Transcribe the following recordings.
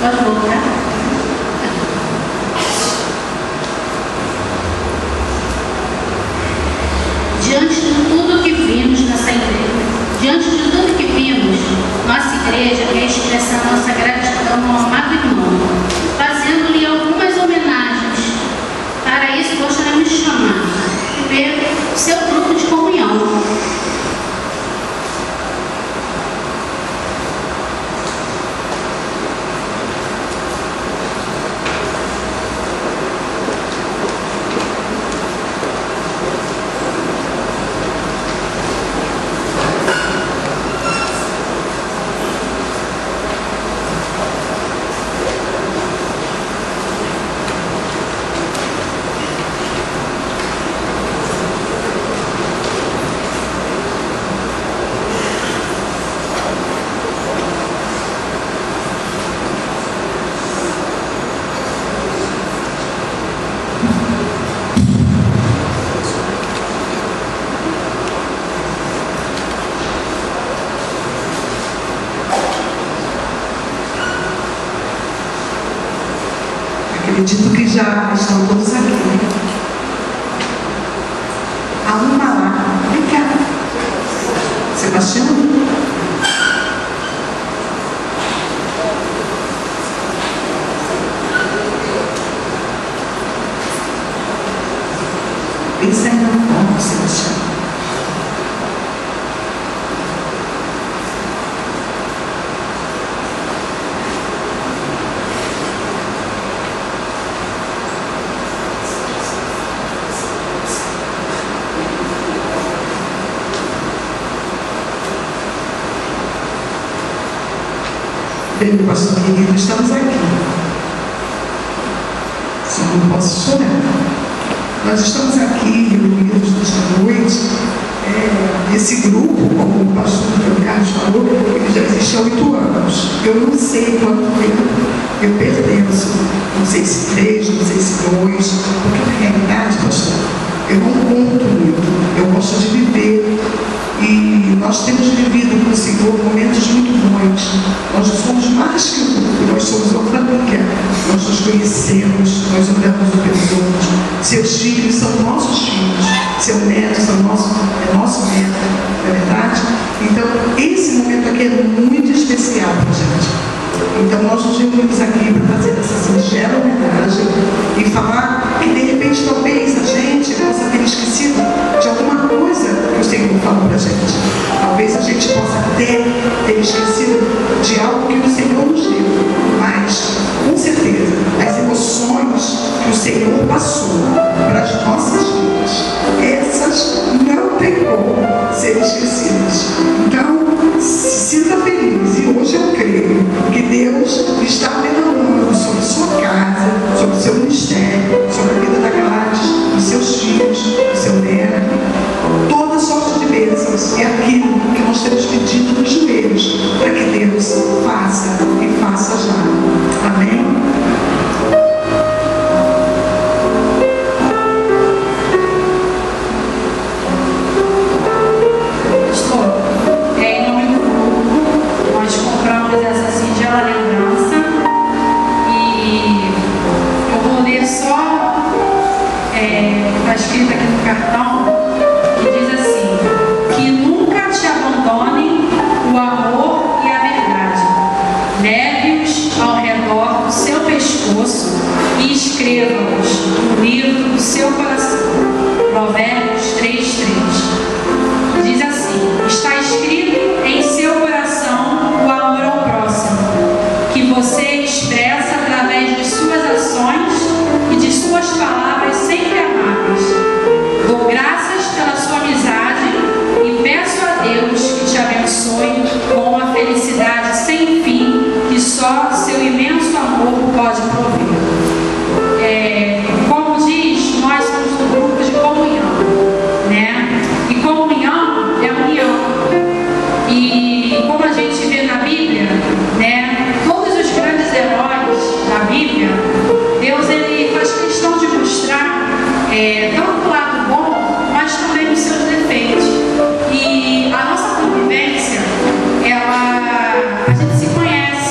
Pode voltar? Diante de tudo que vimos nessa igreja, nossa igreja quer expressar nossa gratidão ao amado irmão, fazendo-lhe algumas homenagens. Para isso, gostaríamos de chamar o seu grupo de comunhão. Acredito que já estão todos aqui. Há uma lá. Vem cá. Sebastião? Pensa aí no ponto, Sebastião. Bem, pastor querido, estamos aqui. Só não posso chorar. Nós estamos aqui reunidos nesta noite. Esse grupo, como o pastor Carlos falou, ele já existe há 8 anos. Eu não sei quanto tempo eu pertenço. Não sei se 3, não sei se 2. Porque na realidade, pastor, eu não conto muito. Eu gosto de viver. E nós temos vivido com o Senhor momentos muito bons. Nós somos mais que um grupo, nós somos uma família. Nós nos conhecemos, nós oramos uns pelos outros. Seus filhos são nossos filhos, seu neto é nosso neto, não é verdade? Então, esse momento aqui é muito especial para a gente. Então, nós nos reunimos aqui para fazer essa singela homenagem e falar que, de repente, talvez a gente possa ter esquecido de alguma coisa que o Senhor falou para a gente. Talvez a gente possa até ter esquecido de algo que o Senhor nos deu, mas, com certeza, as emoções que o Senhor passou para as nossas vidas, essas não tem como ser esquecidas. Então, se sinta feliz, e hoje eu creio que Deus está derramando sobre sua casa, sobre o seu ministério, sobre a vida da Gladys, dos seus filhos, do seu neto, toda sorte de bênçãos. É aquilo que nós temos pedido nos joelhos, para que Deus faça e faça já. Amém? Está escrito aqui no cartão, que diz assim: que nunca te abandonem o amor e a verdade. Leve-os ao redor do seu pescoço e escreva-os no livro do seu coração. Provérbios 3:3. Diz assim: está escrito em seu coração o amor ao próximo, que você expressa através de suas ações e de suas palavras sempre amáveis. Dou graças pela sua amizade e peço a Deus que te abençoe com a felicidade sem fim que só seu imenso amor pode prover. Como diz, nós somos um grupo de comunhão, né? E comunhão é união. E como a gente vê na Bíblia, né? Todos os grandes heróis da Bíblia, Deus ele faz questão de mostrar tanto o lado bom, mas também os seus defeitos. E a nossa convivência, a gente se conhece.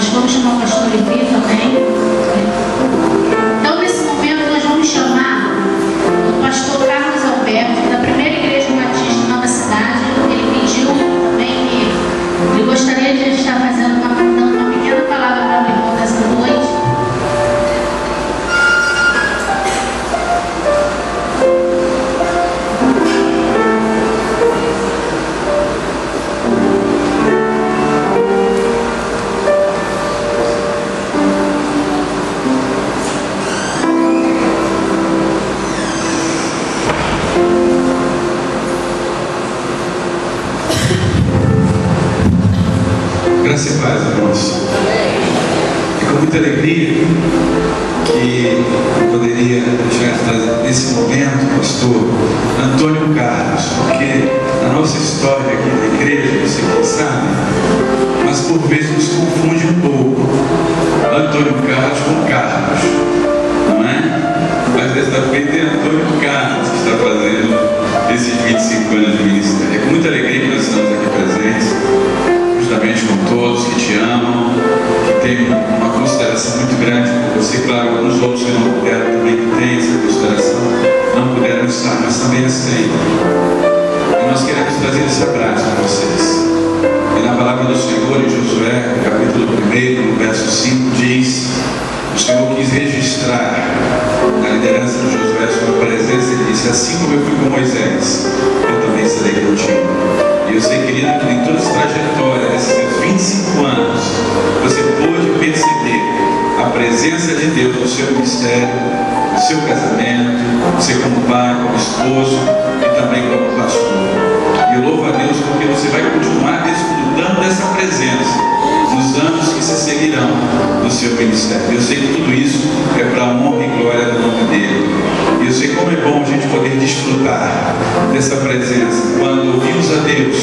Nós vamos chamar o pastor Levi também. Então, nesse momento, nós vamos chamar o pastor Carlos Alberto, da primeira igreja batista Nova Cidade. Ele pediu também que ele gostaria de estar dando uma pequena palavra para o irmão dessa noite. Graça e paz, irmãos. É com muita alegria que eu poderia deixar de trazer nesse momento o pastor Antônio Carlos, porque na nossa história aqui da igreja, você que sabe, mas por vezes nos confunde um pouco Antônio Carlos com Carlos, não é? Mas desta vez é Antônio Carlos que está fazendo esses 25 anos de ministério. É com muita alegria que nós estamos aqui presentes, justamente com todos que te amam, que têm uma consideração muito grande por você. Claro, alguns outros que não puderam também, que têm essa consideração, não puderam estar, mas também aceitam. E nós queremos trazer esse abraço para vocês. E na palavra do Senhor, em Josué, capítulo 1, no verso 5, diz: o Senhor quis registrar a liderança de Josué, a sua presença. Ele disse: assim como eu fui com Moisés, eu também serei contigo. E eu sei, querido, que em toda essa trajetória, desses seus 25 anos, você pôde perceber a presença de Deus no seu ministério, no seu casamento, você como pai, como esposo e também como pastor. E eu louvo a Deus porque você vai continuar desfrutando dessa presença nos anos que se seguirão no seu ministério. Eu sei que tudo isso é para a honra e glória do nome dele. E eu sei como é bom a gente poder desfrutar dessa presença quando ouvimos a Deus,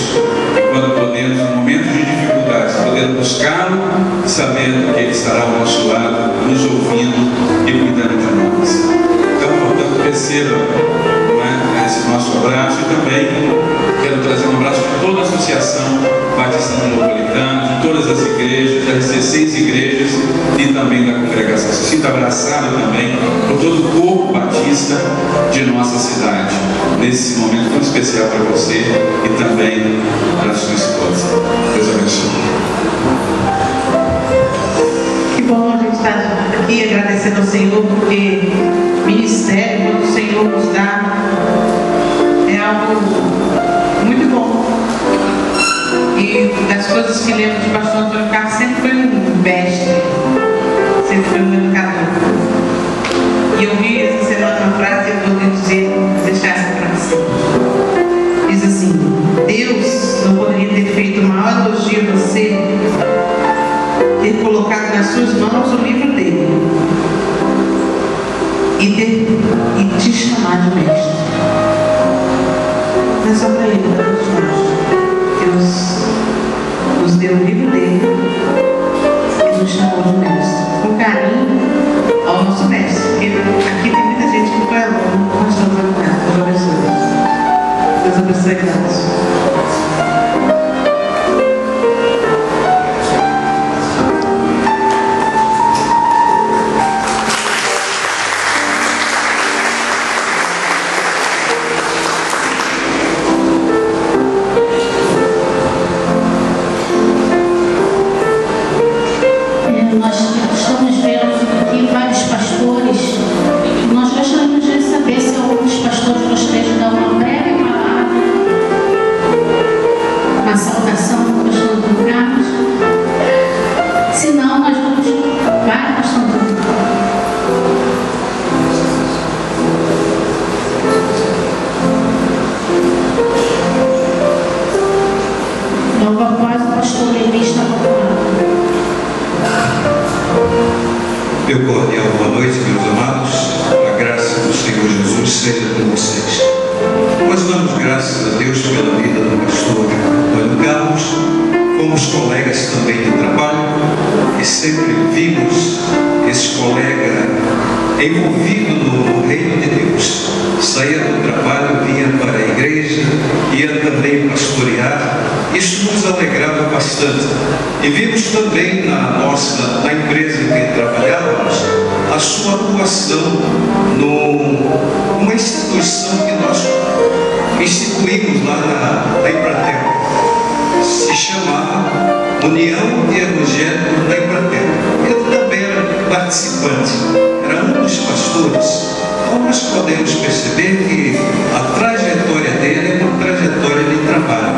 quando podemos, em momentos de dificuldades, poder buscá-lo, sabendo que ele estará ao nosso lado, nos ouvindo e cuidando de nós. Então, portanto, receba esse nosso abraço. E também quero trazer um abraço de toda a Associação Batista Metropolitana, de todas as igrejas, das 16 igrejas e também da congregação. Se sinta abraçado também por todo o corpo batista de nossa cidade, nesse momento tão especial para você e também para a sua esposa. Deus abençoe. Que bom a gente estar aqui agradecendo ao Senhor, porque ministério, quando o Senhor nos dá, é algo muito bom. E das coisas que lembro de pastor Antônio Carlos, sempre foi um mestre, sempre foi um educador. E eu vi essa semana uma frase e eu vou deixar essa frase. Diz assim: Deus não poderia ter feito o maior elogio a você, ter colocado nas suas mãos o livro dele e te chamar de mestre. Não é só para ele, para todos nós. Deus nos deu o livro dele e nos chamou de mestre, com carinho ao nosso mestre, porque aqui tem muita gente que foi aluno, nós estamos alunados. Deus abençoe. Deus abençoe a todos. Nós estamos vendo aqui vários pastores e nós gostaríamos de saber se algum dos pastores gostaria de dar uma breve palavra, uma saudação para o pastor Antônio Carlos. Se não, nós vamos. Vai, pastor Antônio. Logo após, o pastor Levi está falando. Meu cordial boa noite, meus amados. A graça do Senhor Jesus seja com vocês. Nós damos graças a Deus pela vida do pastor Antônio Carlos. Fomos colegas também de trabalho e sempre vimos esse colega envolvido no reino de Deus. Saía do trabalho, vinha para a igreja, ia também pastorear Isso nos alegrava bastante. E vimos também na empresa em que trabalhávamos a sua atuação numa instituição que nós instituímos lá na Embratel. Se chamava União Evangélica da Embratel. Ele também era participante, era um dos pastores. Então nós podemos perceber que a trajetória dele é uma trajetória de trabalho,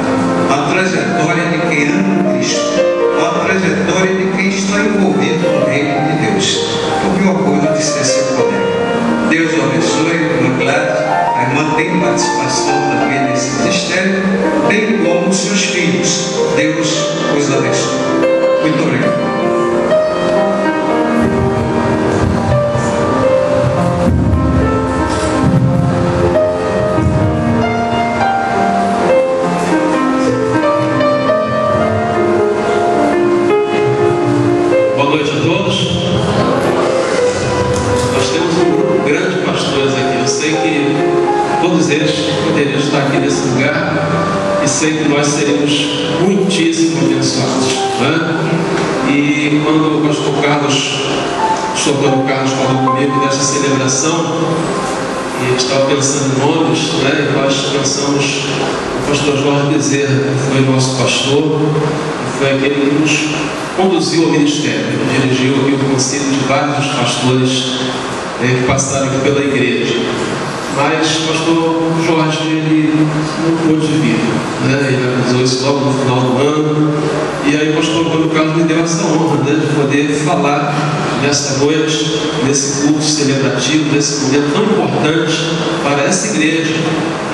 a trajetória de quem ama Cristo, a trajetória de quem está envolvido no reino de Deus. Eu me orgulho de ser seu colega. Deus o abençoe, irmã Gladys. A irmã tem participação também nesse ministério, bem como os seus filhos. Deus os abençoe. Muito obrigado. Boa noite a todos. Nós temos um grupo grande de pastores aqui. Eu sei que todos eles poderiam estar aqui nesse lugar e sei que nós seríamos muitíssimo abençoados, né? E quando o pastor Antônio Carlos falou comigo dessa celebração, e ele estava pensando em nomes, né? E nós pensamos no pastor Jorge Bezerra, que foi nosso pastor, e foi aquele que nos conduziu ao ministério, dirigiu aqui o conselho de vários pastores que passaram aqui pela igreja. Mas o pastor Jorge, ele não pôde vir, né? Ele avisou isso logo no final do ano. E aí o pastor Antônio Carlos me deu essa honra, né, de poder falar nessa noite, nesse culto celebrativo, nesse momento tão importante para essa igreja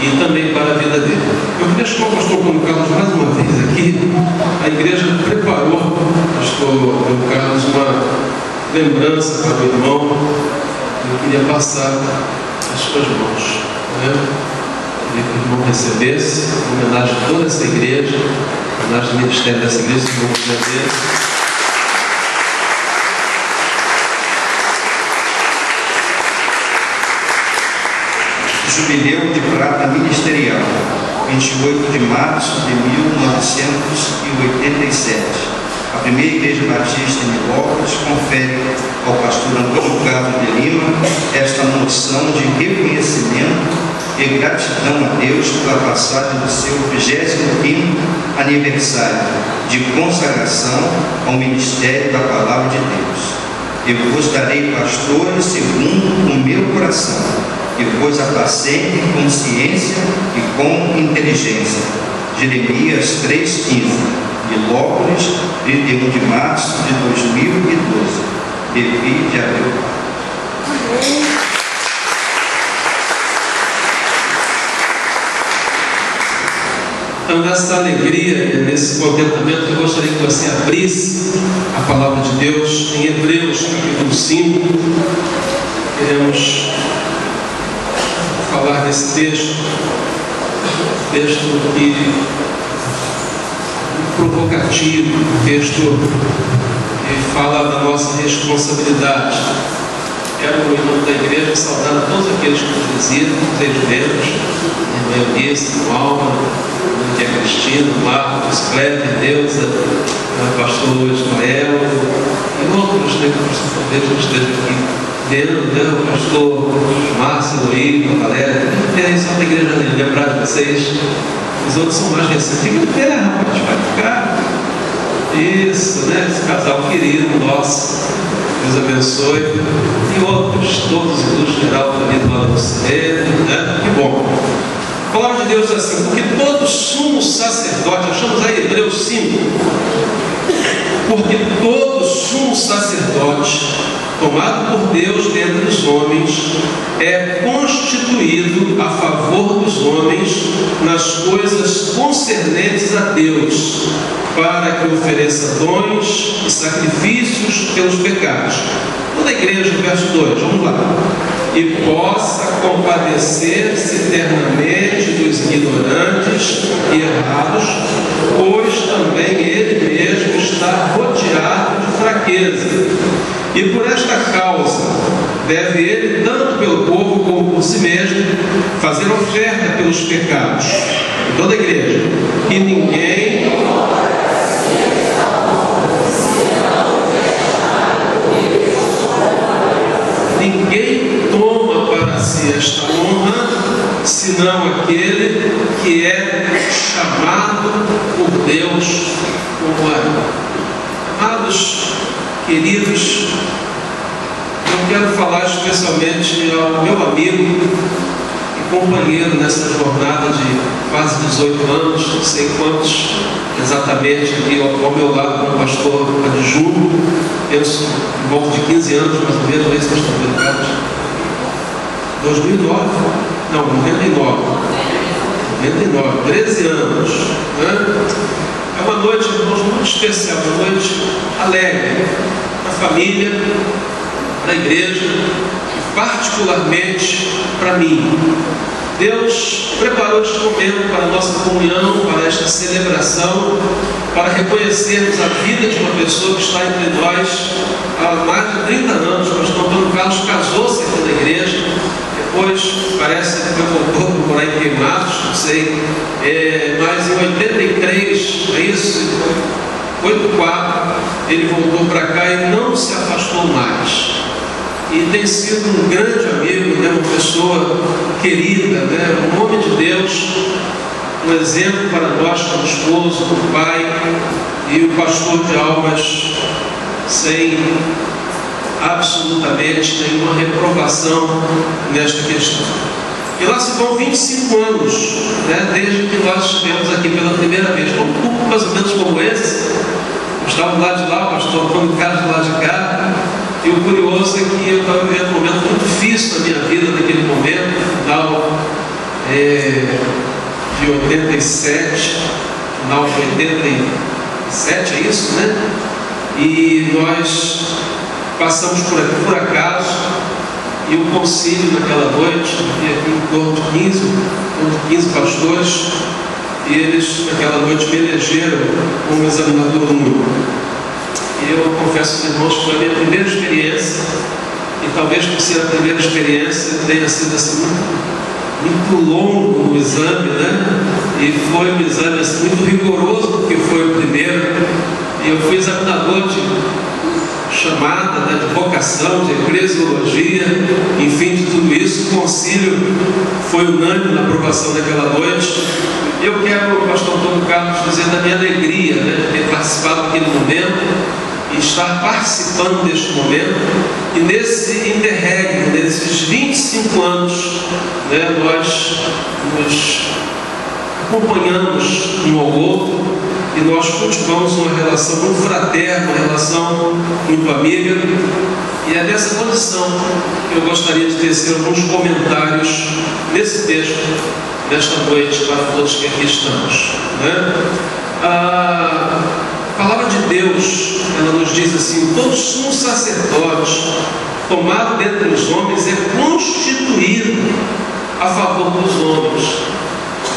e também para a vida dele. Eu queria chamar o pastor Antônio Carlos mais uma vez aqui. A igreja preparou, pastor Antônio Carlos, uma lembrança para o irmão. Eu queria passar as suas mãos, né? Queria que o irmão recebesse, em homenagem a toda essa igreja, em homenagem ao ministério dessa igreja, que vamos fazer. Jubileu de Prata Ministerial, 28 de março de 1987. A primeira igreja batista em Nilópolis confere ao pastor Antônio Carlos de Lima esta noção de reconhecimento e gratidão a Deus pela passagem do seu 25º aniversário de consagração ao ministério da Palavra de Deus. Eu vos darei pastores segundo o meu coração, e vos apacentem com ciência e com inteligência. Jeremias 3,15. Nilópolis, 31 de março de 2012. Devi de Abreu. Então, nessa alegria, nesse contentamento, eu gostaria que você abrisse a palavra de Deus em Hebreus, capítulo 5. Queremos falar desse texto que provocativo, texto que fala da nossa responsabilidade. Quero, no nome da igreja, saudar a todos aqueles que nos visitam, os ex-membros, a irmã Eunice, o Alma, a Cristina, o Marcos, o Cleber, a Deusa, o pastor Ismael e outros, né, que talvez não estejam aqui dentro, né, o pastor Márcio, Luiz, a Valéria, só da igreja lembrar de vocês. Os outros são mais recentes. Fica de pé, rapaz, vai ficar. Isso, né? Esse casal querido nosso, Deus abençoe. E outros, todos os ilustres geral também do lado do cinema, né? Que bom. A palavra de Deus é assim: porque todo sumo sacerdote, achamos aí Hebreus 5, porque todo sumo sacerdote tomado por Deus dentre os homens, é constituído a favor dos homens nas coisas concernentes a Deus, para que ofereça dons e sacrifícios pelos pecados. Toda a igreja, verso 2, vamos lá. E possa compadecer-se eternamente dos ignorantes e errados, pois também ele mesmo está rodeado de fraqueza. E por esta causa deve ele, tanto pelo povo como por si mesmo, fazer oferta pelos pecados. Toda a igreja. E ninguém si esta honra, senão aquele que é chamado por Deus como Arão. Amados, queridos, eu quero falar especialmente ao meu amigo e companheiro nessa jornada de quase 18 anos, não sei quantos exatamente, aqui ao meu lado, como pastor adjunto, penso em volta de 15 anos, mais ou menos, não sei se estão lembrados. 2009? Não, 99, 13 anos, né? É uma noite, irmãos, muito especial, uma noite alegre, para a família, para a igreja, e particularmente para mim. Deus preparou este momento para a nossa comunhão, para esta celebração, para reconhecermos a vida de uma pessoa que está entre nós há mais de 30 anos. O pastor Antônio Carlos casou-se aqui na igreja, depois parece que voltou para morar em Queimados, não sei, mas em 83, é isso? 84, ele voltou para cá e não se afastou mais. E tem sido um grande amigo, né? Uma pessoa querida, né? Um homem de Deus, um exemplo para nós como esposo, como pai, e o pastor de almas, sem absolutamente nenhuma reprovação nesta questão. E lá se vão 25 anos, né? Desde que nós estivemos aqui pela primeira vez. Um culto mais ou menos como esse, estava do lado de lá, o pastor Antônio Carlos do lado de cá. E o curioso é que eu estava vivendo um momento muito difícil na minha vida naquele momento, final de 87, final de 87, é isso, né? E nós passamos por aqui por acaso, e o concílio naquela noite, havia aqui em torno de 15 pastores, e eles naquela noite me elegeram como examinador único. E eu confesso aos irmãos que foi a minha primeira experiência, e talvez por ser a primeira experiência tenha sido assim, muito longo o exame, né? E foi um exame assim, muito rigoroso, porque foi o primeiro, e eu fui examinador de chamada, né, de vocação, de eclesiologia, enfim, de tudo isso. O concílio foi unânime na aprovação daquela noite. Eu quero, pastor Antônio Carlos, dizer da minha alegria, né, de ter participado daquele momento e estar participando deste momento. E nesse interregno, nesses 25 anos, né, nós nos acompanhamos um ao outro, e nós cultivamos uma relação muito fraterna, uma relação muito amiga. E é nessa condição que eu gostaria de tecer alguns comentários nesse texto, nesta noite, para todos que aqui estamos, né? A palavra de Deus, ela nos diz assim: todo sumo sacerdote tomado dentre os homens é constituído a favor dos homens.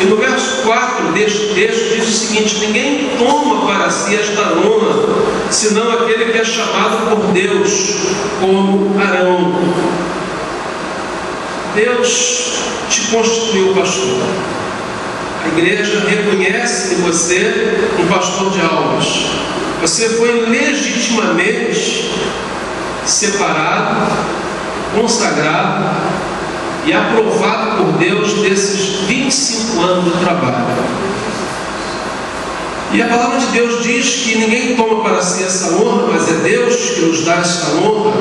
E no verso 4 deste texto diz o seguinte: ninguém toma para si esta honra, senão aquele que é chamado por Deus, como Arão. Deus te constituiu pastor. A igreja reconhece em você um pastor de almas. Você foi legitimamente separado, consagrado e aprovado por Deus desses 25 anos de trabalho. E a palavra de Deus diz que ninguém toma para si essa honra, mas é Deus que nos dá esta honra.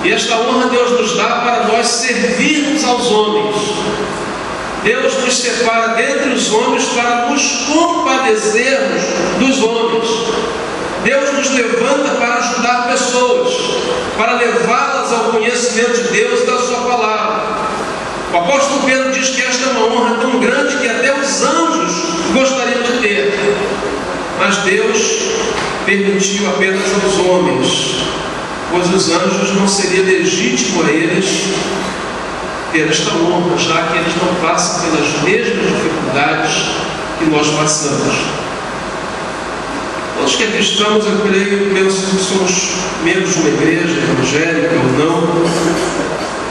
E esta honra Deus nos dá para nós servirmos aos homens. Deus nos separa dentre os homens para nos compadecermos dos homens. Deus nos levanta para ajudar pessoas, para levá-las ao conhecimento de Deus e da sua palavra. O apóstolo Pedro diz que esta é uma honra tão grande que até os anjos gostariam de ter. Mas Deus permitiu apenas aos homens, pois os anjos não seria legítimo a eles ter esta honra, já que eles não passam pelas mesmas dificuldades que nós passamos. Nós que aqui estamos, eu creio, penso que somos membros de uma igreja evangélica ou não,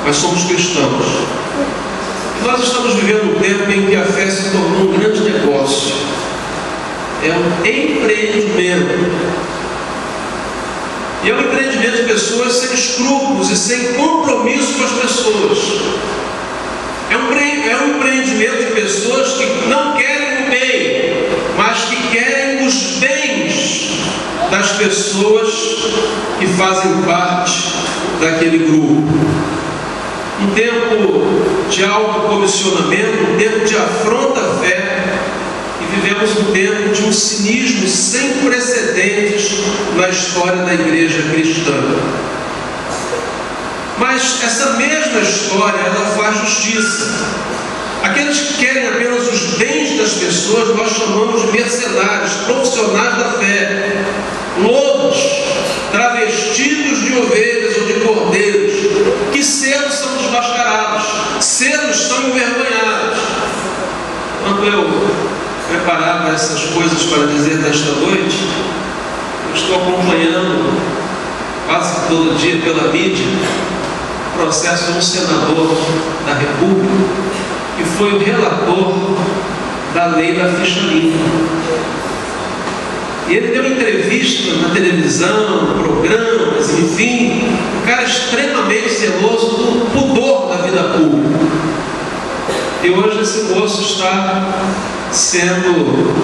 mas somos cristãos. E nós estamos vivendo um tempo em que a fé se tornou um grande negócio. É um empreendimento. E é um empreendimento de pessoas sem escrúpulos e sem compromisso com as pessoas. É um empreendimento de pessoas que não querem o bem, mas que querem os bens das pessoas que fazem parte daquele grupo. Um tempo de autocomissionamento, um tempo de afronta à fé, e vivemos um tempo de um cinismo sem precedentes na história da igreja cristã. Mas essa mesma história, ela faz justiça. Aqueles que querem apenas os bens das pessoas, nós chamamos de mercenários, profissionais da fé, lobos, travestidos de ovelhas ou de cordeiros, que cedo são desmascarados, cedo são envergonhados. Quando eu preparava essas coisas para dizer nesta noite, eu estou acompanhando quase todo dia pela mídia o processo de um senador da República que foi o relator da lei da ficha limpa. E ele deu entrevista na televisão, programas, enfim, um cara extremamente zeloso do pudor da vida pública. E hoje esse moço está sendo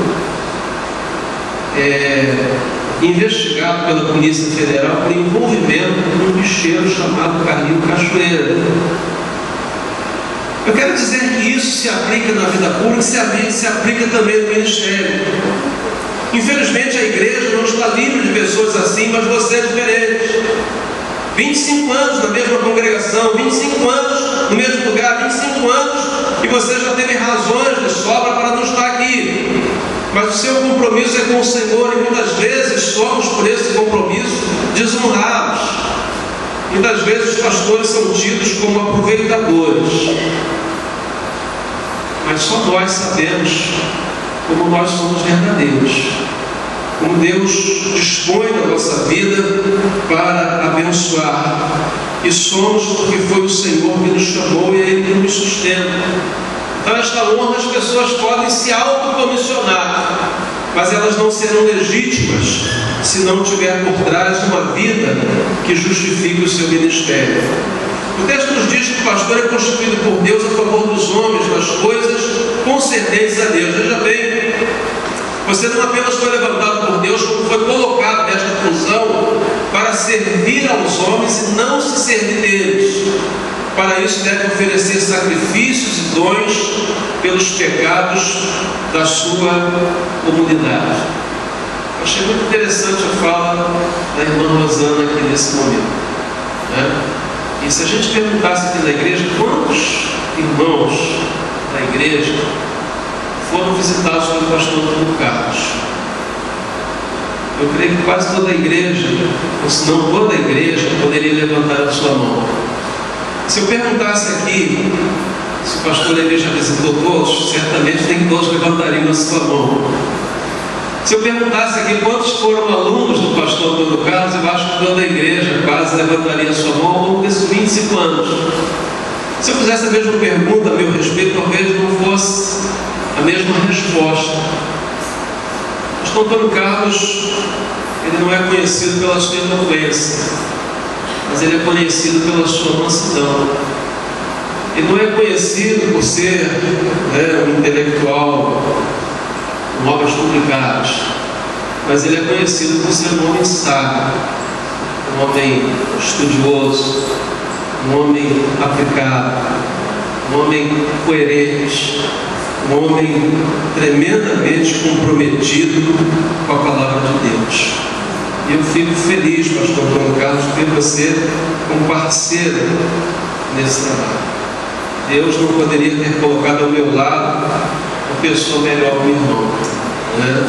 investigado pela Polícia Federal por envolvimento com um bicheiro chamado Carlinho Cachoeira. Eu quero dizer que isso se aplica na vida pública, se aplica também no ministério. Infelizmente a igreja não está livre de pessoas assim, mas você é diferente. 25 anos na mesma congregação, 25 anos no mesmo lugar, 25 anos, e você já teve razões de sobra para não estar aqui. Mas o seu compromisso é com o Senhor, e muitas vezes somos, por esse compromisso, desonrados. Muitas vezes os pastores são tidos como aproveitadores. Mas só nós sabemos como nós somos verdadeiros, como Deus dispõe da nossa vida para abençoar. E somos porque foi o Senhor que nos chamou e é Ele que nos sustenta. Então esta honra as pessoas podem se autocomissionar, mas elas não serão legítimas se não tiver por trás uma vida que justifique o seu ministério. O texto nos diz que o pastor é constituído por Deus a favor dos homens, nas coisas concernentes a Deus. Veja bem, você não apenas foi levantado por Deus, como foi colocado nesta função para servir aos homens e não se servir deles. Para isso deve oferecer sacrifícios e dons pelos pecados da sua comunidade. Eu achei muito interessante a fala da irmã Rosana aqui nesse momento, né? E se a gente perguntasse aqui na igreja quantos irmãos da igreja foram visitados pelo pastor Antônio Carlos, eu creio que quase toda a igreja, ou se não toda a igreja, poderia levantar a sua mão. Se eu perguntasse aqui se o pastor Levi já visitou todos, certamente nem todos levantariam a sua mão. Se eu perguntasse aqui quantos foram alunos do pastor Antônio Carlos, eu acho que toda a igreja quase levantaria a sua mão ao longo desses 25 anos. Se eu fizesse a mesma pergunta a meu respeito, talvez não fosse a mesma resposta. O pastor Antônio Carlos, ele não é conhecido pela sua eloquência, mas ele é conhecido pela sua mansidão. Ele não é conhecido por ser um intelectual com obras publicadas, mas ele é conhecido por ser um homem sábio, um homem estudioso, um homem aplicado, um homem coerente, um homem tremendamente comprometido com a palavra de Deus. E eu fico feliz, pastor Antônio Carlos, de ter você como parceiro nesse trabalho. Deus não poderia ter colocado ao meu lado uma pessoa melhor que o irmão, né?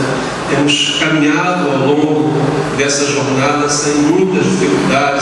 Temos caminhado ao longo dessa jornada sem muitas dificuldades.